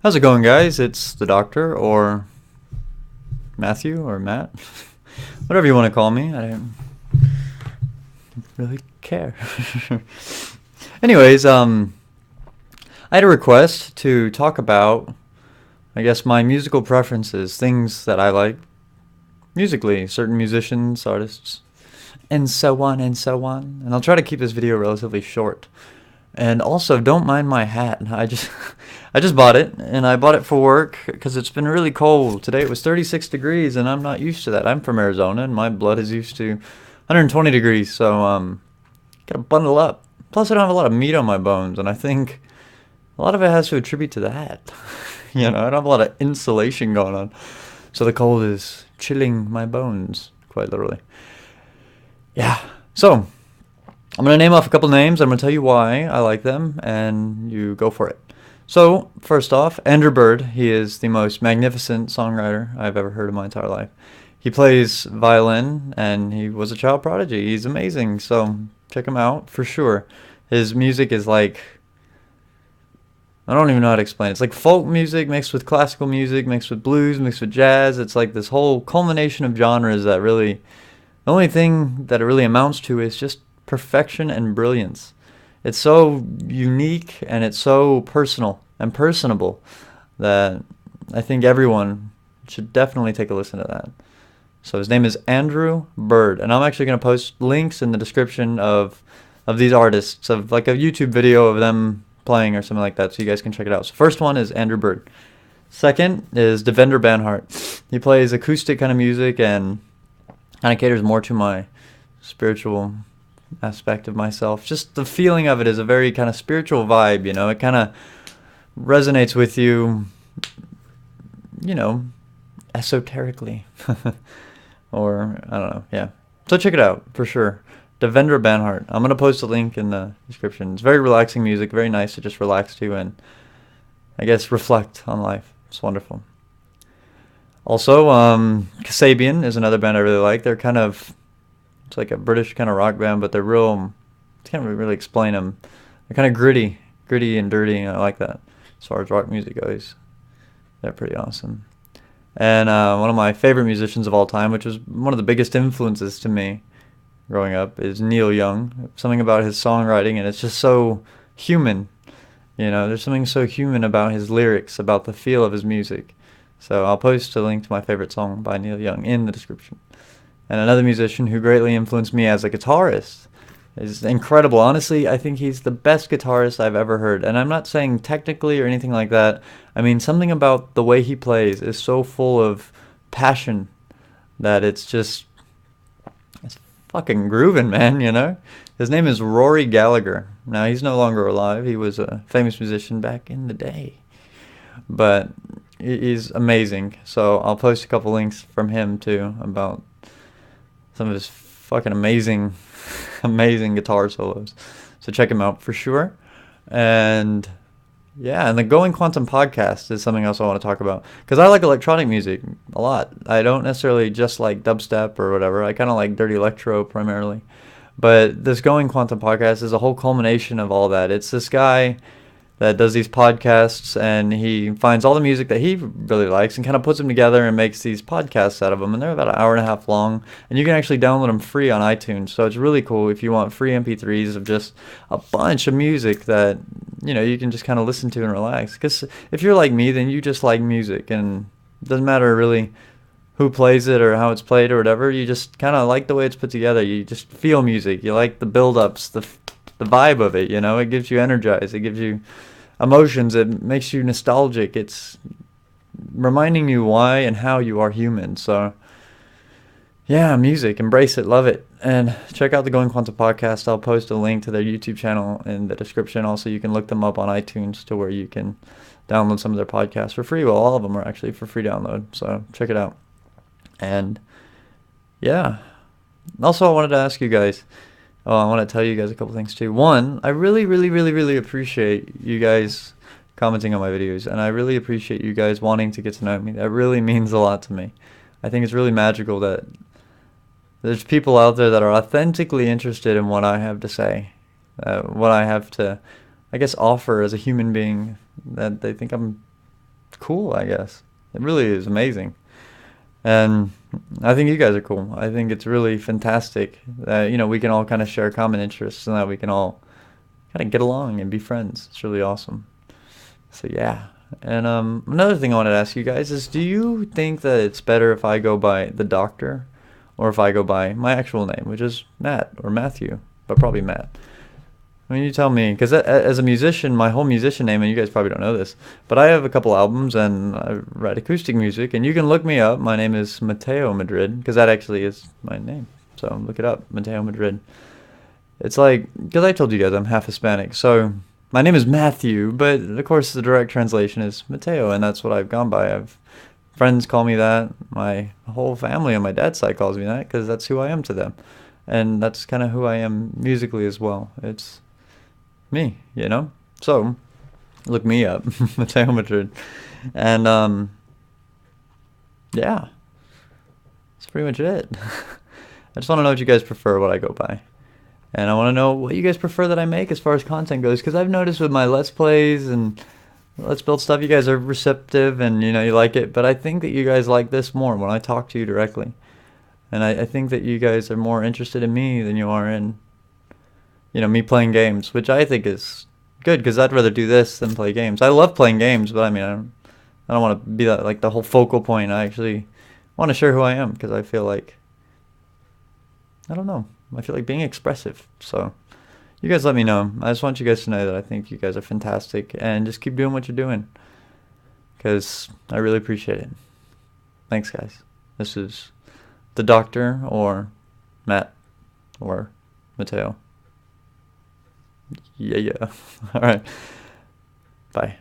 How's it going, guys? It's the doctor, or Matthew, or Matt. Whatever you want to call me. I don't really care. Anyways, I had a request to talk about, I guess, my musical preferences, things that I like musically, certain musicians, artists, and so on and so on. And I'll try to keep this video relatively short. And also, don't mind my hat. I just bought it, and I bought it for work because it's been really cold. Today it was 36 degrees, and I'm not used to that. I'm from Arizona, and my blood is used to 120 degrees, so gotta bundle up. Plus, I don't have a lot of meat on my bones, and I think a lot of it has to attribute to that. I don't have a lot of insulation going on, so the cold is chilling my bones, quite literally. Yeah, so I'm going to name off a couple names. I'm going to tell you why I like them, and you go for it. So, first off, Andrew Bird. He is the most magnificent songwriter I've ever heard in my entire life. He plays violin, and he was a child prodigy. He's amazing, so check him out for sure. His music is like, I don't even know how to explain it. It's like folk music mixed with classical music, mixed with blues, mixed with jazz. It's like this whole culmination of genres that really, the only thing that it really amounts to is just perfection and brilliance. It's so unique and it's so personal and personable that I think everyone should definitely take a listen to that. So his name is Andrew Bird, and I'm actually going to post links in the description of these artists, of like a YouTube video of them playing or something like that, so you guys can check it out. So first one is Andrew Bird. Second is Devendra Banhart. He plays acoustic kind of music and kind of caters more to my spiritual aspect of myself. Just the feeling of it is a very kind of spiritual vibe, it kind of resonates with you, esoterically. Or, I don't know, yeah. So check it out, for sure. Devendra Banhart. I'm going to post a link in the description. It's very relaxing music, very nice to just relax to and, I guess, reflect on life. It's wonderful. Also, Kasabian is another band I really like. They're kind of, it's like a British kind of rock band, but they're real, I can't really explain them. They're kind of gritty and dirty, and I like that. As far as rock music goes, they're pretty awesome. And one of my favorite musicians of all time, which was one of the biggest influences to me growing up, is Neil Young. Something about his songwriting, and it's just so human. There's something so human about his lyrics, about the feel of his music. So I'll post a link to my favorite song by Neil Young in the description. And another musician who greatly influenced me as a guitarist is incredible. Honestly, I think he's the best guitarist I've ever heard. And I'm not saying technically or anything like that. I mean, something about the way he plays is so full of passion that it's fucking grooving, man, His name is Rory Gallagher. Now, he's no longer alive. He was a famous musician back in the day. But he's amazing. So I'll post a couple links from him, too, about some of his fucking amazing guitar solos. So check him out for sure. And yeah, and the Going Quantum podcast is something else I want to talk about. Because I like electronic music a lot. I don't necessarily just like dubstep or whatever. I kind of like dirty electro primarily. But this Going Quantum podcast is a whole culmination of all that. It's this guy that does these podcasts, and he finds all the music that he really likes and kind of puts them together and makes these podcasts out of them. And they're about an hour and a half long, and you can actually download them free on iTunes. So it's really cool if you want free MP3s of just a bunch of music that, you can just kind of listen to and relax. Because if you're like me, then you just like music, and it doesn't matter really who plays it or how it's played or whatever. You just kind of like the way it's put together. You just feel music. You like the build-ups, the vibe of it, It gives you energized. It gives you emotions. It makes you nostalgic. It's reminding you why and how you are human. So yeah, music, embrace it, love it. And check out the Going Quantum podcast. I'll post a link to their YouTube channel in the description. Also, you can look them up on iTunes to where you can download some of their podcasts for free. Well, all of them are actually for free download, so check it out. And yeah, also I wanted to ask you guys, I want to tell you guys a couple things too. One, I really, really, really, really appreciate you guys commenting on my videos, and I really appreciate you guys wanting to get to know me. That really means a lot to me. I think it's really magical that there's people out there that are authentically interested in what I have to say, what I have to, I guess, offer as a human being, that they think I'm cool, I guess. It really is amazing. And I think you guys are cool. I think it's really fantastic that, we can all kind of share common interests and that we can all kind of get along and be friends. It's really awesome. So yeah. And another thing I wanted to ask you guys is, do you think that it's better if I go by the doctor or if I go by my actual name, which is Matt or Matthew, but probably Matt? I mean, you tell me, because as a musician, my whole musician name, and you guys probably don't know this, but I have a couple albums and I write acoustic music, and you can look me up. My name is Mateo Madrid, because that actually is my name. So look it up, Mateo Madrid. It's like, because I told you guys I'm half Hispanic, so my name is Matthew, but of course the direct translation is Mateo, and that's what I've gone by. I've friends call me that. My whole family on my dad's side calls me that because that's who I am to them, and that's kind of who I am musically as well. It's me, So look me up, Mateo Madrid, and yeah, that's pretty much it. I just want to know what you guys prefer, what I go by. And I want to know what you guys prefer that I make as far as content goes, because I've noticed with my Let's Plays and Let's Build stuff, you guys are receptive and, you like it. But I think that you guys like this more when I talk to you directly. And I think that you guys are more interested in me than you are in, me playing games, which I think is good, because I'd rather do this than play games. I love playing games, but I mean, I don't want to be that, like, the whole focal point. I actually want to share who I am, because I feel like, I don't know. I feel like being expressive. So you guys let me know. I just want you guys to know that I think you guys are fantastic, and just keep doing what you're doing, because I really appreciate it. Thanks, guys. This is the Doctor, or Matt, or Mateo. Yeah. All right. Bye.